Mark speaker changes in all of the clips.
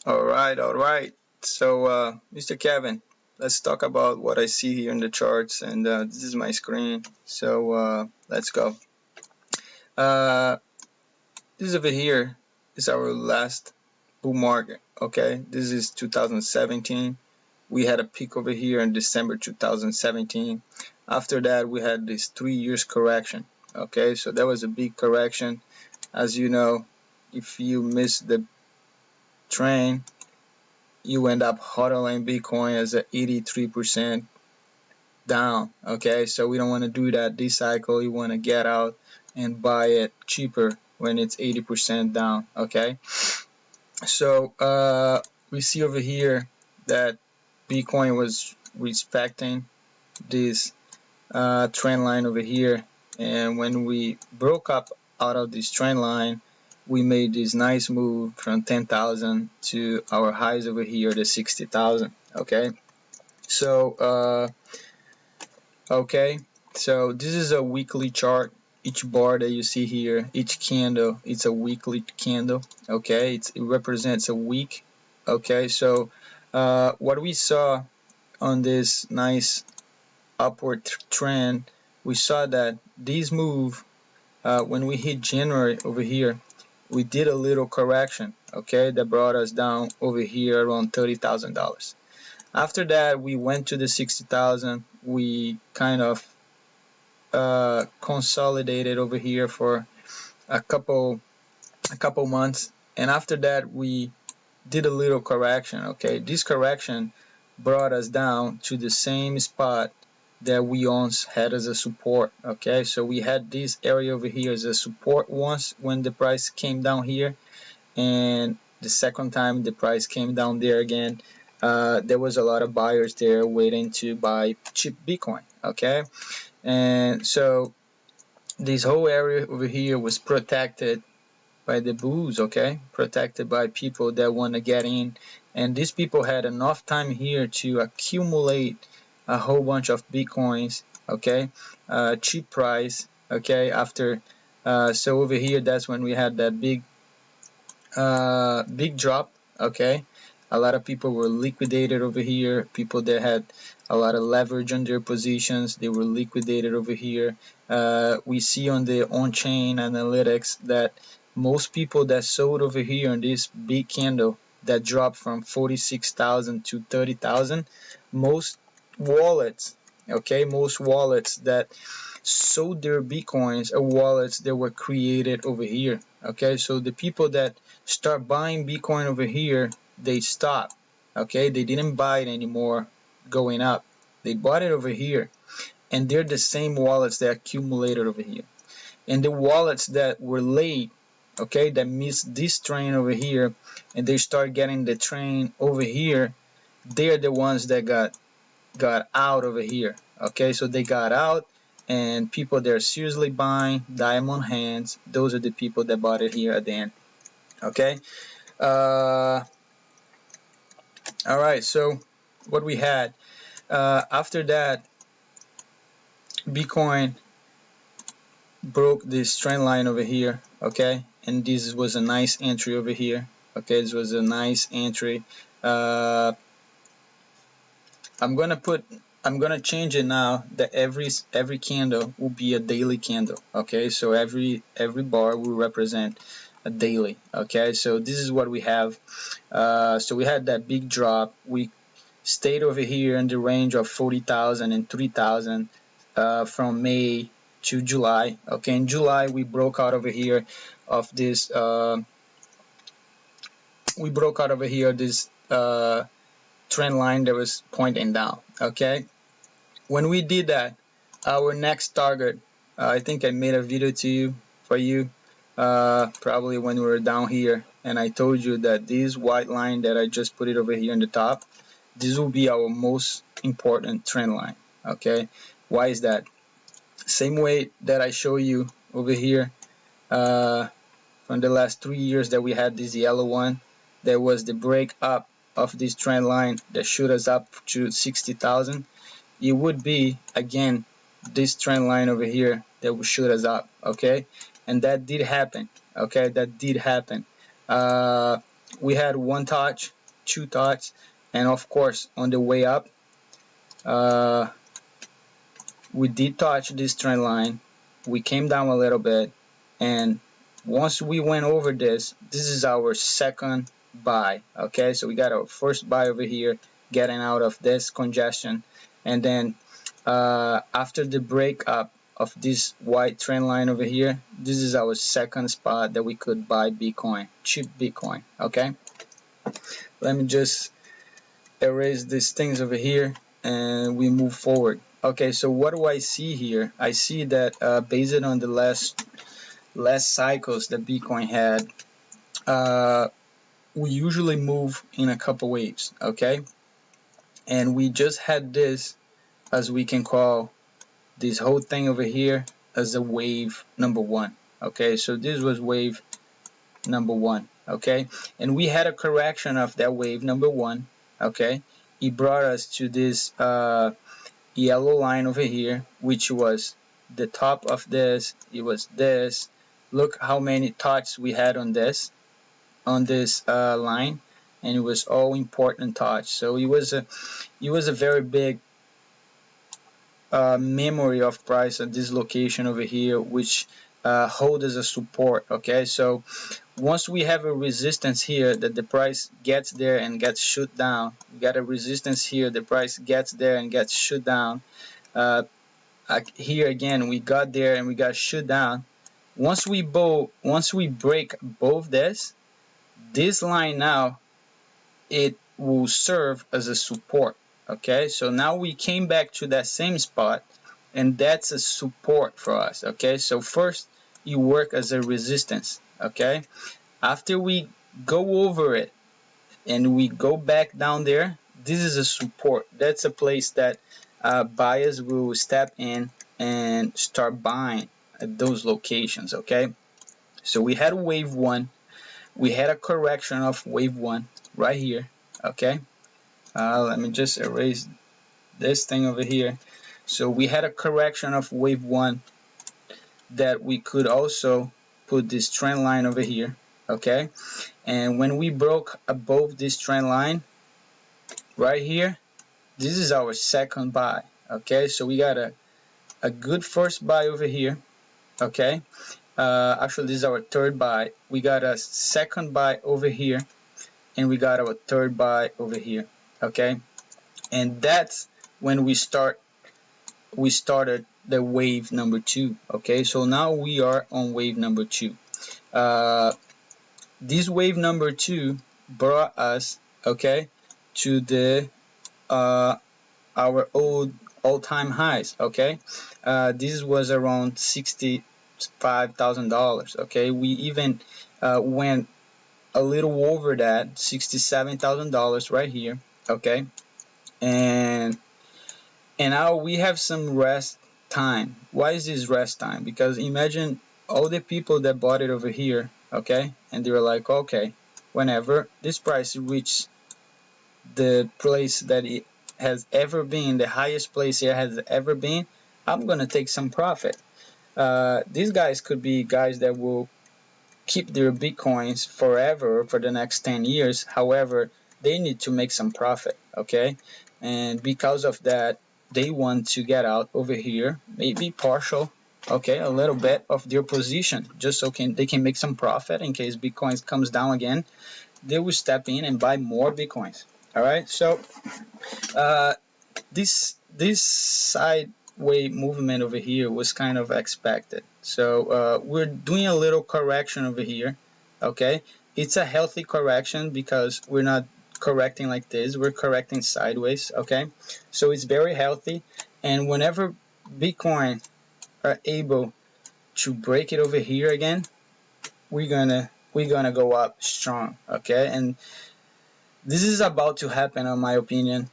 Speaker 1: All right. So, Mr. Kevin, let's talk about what I see here in the charts, and this is my screen. So, let's go. Uh, this over here is our last bull market. Okay, this is 2017. We had a peak over here in December 2017. After that, we had this 3 years correction. Okay, so that was a big correction. As you know, if you miss the train, you end up hodling Bitcoin as a 83% down. Okay, so we don't want to do that this cycle. You want to get out and buy it cheaper when it's 80% down. Okay, so we see over here that Bitcoin was respecting this trend line over here, and when we broke up out of this trend line, we made this nice move from 10,000 to our highs over here, the 60,000. Okay, so so this is a weekly chart. Each bar that you see here, each candle, it's a weekly candle. Okay, it represents a week. Okay, so what we saw on this nice upward trend, we saw that this move, when we hit January over here, we did a little correction. Okay, that brought us down over here around $30,000. After that, we went to the 60,000. We kind of consolidated over here for a couple months, and after that we did a little correction. Okay, this correction brought us down to the same spot that we once had as a support. Okay, so we had this area over here as a support once when the price came down here, and the second time the price came down there again, there was a lot of buyers there waiting to buy cheap Bitcoin. Okay, and so this whole area over here was protected by the bulls. Okay, protected by people that want to get in, and these people had enough time here to accumulate a whole bunch of Bitcoins. Okay, cheap price. Okay, after so over here, that's when we had that big drop. Okay, a lot of people were liquidated over here. People that had a lot of leverage on their positions, they were liquidated over here. We see on the on-chain analytics that most people that sold over here in this big candle that dropped from 46,000 to 30,000, most wallets, most wallets that sold their Bitcoins are wallets that were created over here. Okay, so the people that start buying Bitcoin over here, they stop. Okay, they didn't buy it anymore going up. They bought it over here, and they're the same wallets that accumulated over here. And the wallets that were late, okay, that missed this train over here, and they start getting the train over here, they're the ones that got out over here. Okay, so they got out, and people that are seriously buying diamond hands, those are the people that bought it here at the end. Okay, uh, all right, so what we had after that, Bitcoin broke this trend line over here. Okay, and this was a nice entry over here. Okay, this was a nice entry. I'm gonna change it now that every candle will be a daily candle. Okay, so every bar will represent a daily. Okay, so this is what we have. So we had that big drop. We stayed over here in the range of 40,000 and 3,000 from May to July. Okay, in July we broke out over here of this. We broke out over here this trend line that was pointing down. Okay, when we did that, our next target, I think I made a video to you for you probably when we were down here, and I told you that this white line that I just put it over here on the top, this will be our most important trend line. Okay, why is that? Same way that I show you over here from the last 3 years that we had this yellow one, there was the break up of this trend line that shoot us up to 60,000. It would be again this trend line over here that will shoot us up. Okay, and that did happen. Okay, that did happen. we had one touch, two touch, and of course on the way up we did touch this trend line. We came down a little bit, and once we went over this is our second buy. Okay, so we got our first buy over here, getting out of this congestion, and then after the break up of this white trend line over here, this is our second spot that we could buy Bitcoin, cheap Bitcoin. Okay, let me just erase these things over here and we move forward. Okay, so what do I see here? I see that based on the last cycles that Bitcoin had, we usually move in a couple waves. Okay, and we just had this, as we can call this whole thing over here, as a wave number one. Okay, so this was wave number one. Okay, and we had a correction of that wave number one. Okay, it brought us to this yellow line over here, which was the top of this. It was this. Look how many touches we had on this line, and it was all important touch. So it was a very big memory of price at this location over here, which hold as a support. Okay, so once we have a resistance here that the price gets there and gets shoot down, we got a resistance here, the price gets there and gets shoot down. Here again we got there and we got shoot down. Once we break both this line now, it will serve as a support. Okay, so now we came back to that same spot, and that's a support for us. Okay, so first you work as a resistance. Okay, after we go over it and we go back down there, this is a support. That's a place that buyers will step in and start buying at those locations. Okay, so we had wave one, we had a correction of wave one right here. Okay, let me just erase this thing over here. So we had a correction of wave one that we could also put this trend line over here. Okay, and when we broke above this trend line right here, this is our second buy. Okay, so we got a good first buy over here. Okay, actually this is our third buy. We got a second buy over here, and we got our third buy over here. Okay, and that's when we started the wave number two. Okay, so now we are on wave number two. This wave number two brought us, okay, to the our all-time highs. Okay, this was around $65,000. Okay, we even went a little over that, $67,000 right here. Okay, and now we have some rest time. Why is this rest time? Because imagine all the people that bought it over here, okay, and they were like, okay, whenever this price reaches the place that it has ever been, the highest place it has ever been, I'm gonna take some profit. These guys could be guys that will keep their bitcoins forever for the next 10 years. However, they need to make some profit. Okay, and because of that, they want to get out over here, maybe partial, okay, a little bit of their position, just so they can make some profit in case Bitcoin comes down again. They will step in and buy more Bitcoins. All right, so this sideway movement over here was kind of expected. So we're doing a little correction over here. Okay, it's a healthy correction because we're not correcting like this, we're correcting sideways. Okay, so it's very healthy, and whenever Bitcoin are able to break it over here again, we're gonna go up strong. Okay, and this is about to happen, in my opinion.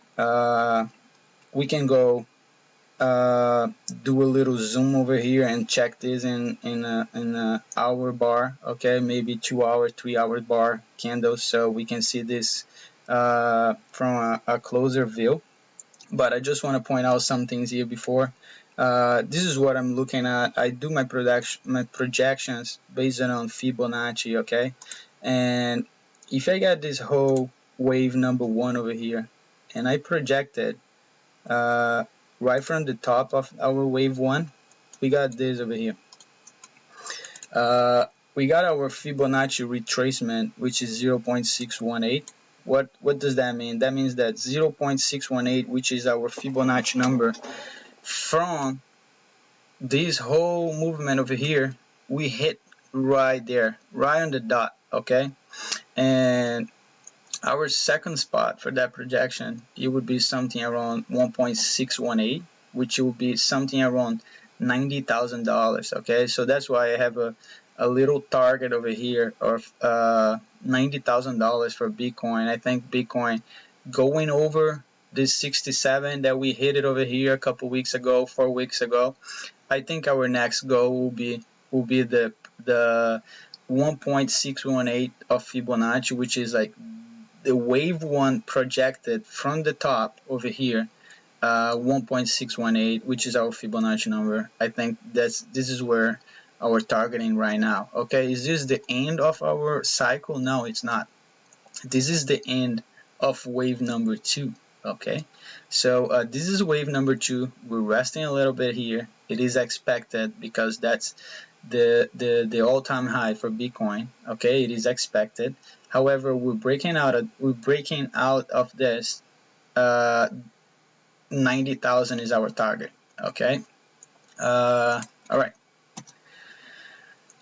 Speaker 1: We can go do a little zoom over here and check this in a hour bar. Okay, maybe 2 hour, 3 hour bar candles, so we can see this from a closer view. But I just want to point out some things here before. This is what I'm looking at. I do my projections based on Fibonacci. Okay, and if I got this whole wave number 1 over here and I projected right from the top of our wave 1, we got this over here. We got our Fibonacci retracement, which is 0.618. What does that mean? That means that 0.618, which is our Fibonacci number, from this whole movement over here, we hit right there, right on the dot, okay? And our second spot for that projection, it would be something around 1.618, which will be something around $90,000, okay? So that's why I have a little target over here of $90,000 for Bitcoin. I think Bitcoin going over this 67 that we hit it over here a couple weeks ago, 4 weeks ago. I think our next goal will be the 1.618 of Fibonacci, which is like the wave 1 projected from the top over here, 1.618, which is our Fibonacci number. I think this is where our targeting right now. Okay, is this the end of our cycle? No, it's not. This is the end of wave number 2. Okay, so this is wave number 2. We're resting a little bit here. It is expected because that's the all-time high for Bitcoin. Okay, it is expected. However, we're breaking out of this. 90,000 is our target. Okay. All right.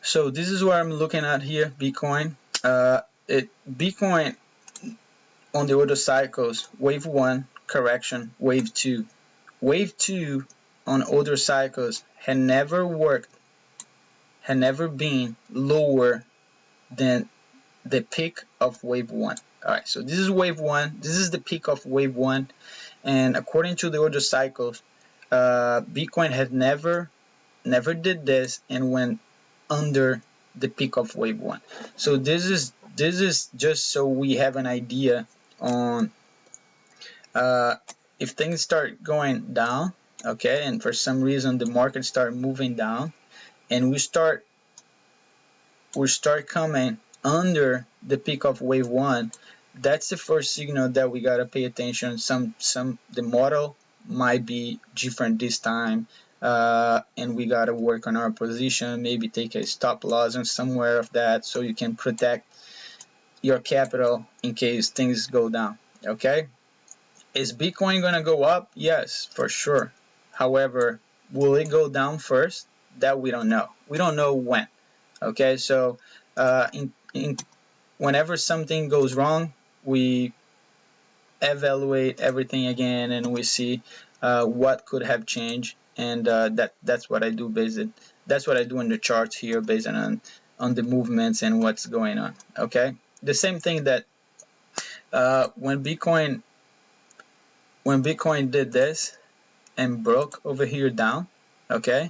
Speaker 1: So this is what I'm looking at here. Bitcoin. Bitcoin on the other cycles. Wave 1 correction. Wave 2. Wave 2 on other cycles had never worked. Had never been lower than the peak of wave 1. Alright, so this is wave 1. This is the peak of wave 1. And according to the other cycles, Bitcoin had never did this and went under the peak of wave 1. So this is just so we have an idea on if things start going down, okay, and for some reason the market start moving down, and we start coming under the peak of wave 1, that's the first signal that we gotta pay attention. The model might be different this time, and we gotta work on our position. Maybe take a stop loss on somewhere of that, so you can protect your capital in case things go down. Okay, is Bitcoin gonna go up? Yes, for sure. However, will it go down first? That we don't know. We don't know when. Okay, so whenever something goes wrong, we evaluate everything again and we see what could have changed, and that's what I do that's what I do in the charts here based on the movements and what's going on. Okay, the same thing that when Bitcoin did this and broke over here down, okay,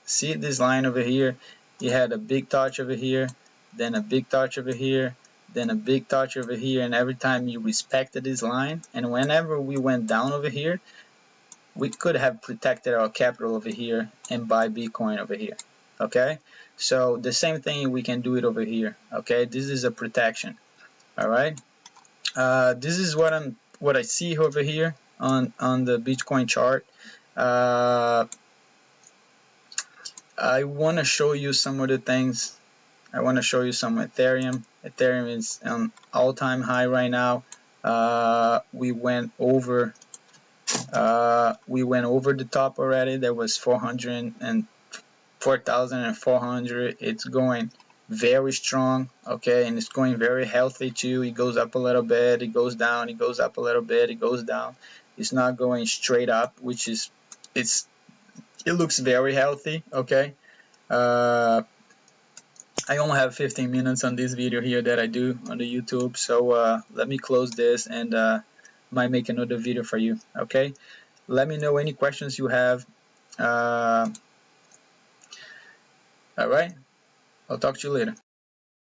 Speaker 1: see this line over here, you had a big touch over here, then a big touch over here, then a big touch over here, and every time you respected this line, and whenever we went down over here, we could have protected our capital over here and buy Bitcoin over here. Okay, so the same thing, we can do it over here. Okay, this is a protection. All right, this is what I see over here on the Bitcoin chart. I want to show you some of the things. I want to show you some Ethereum. Ethereum is on all-time high right now. We went over the top already. There was 4,400. It's going very strong, okay, and it's going very healthy too. It goes up a little bit, it goes down, it goes up a little bit, it goes down. It's not going straight up, which is it looks very healthy. Okay, I only have 15 minutes on this video here that I do on the YouTube, so let me close this and might make another video for you. Okay, let me know any questions you have. All right, I'll talk to you later.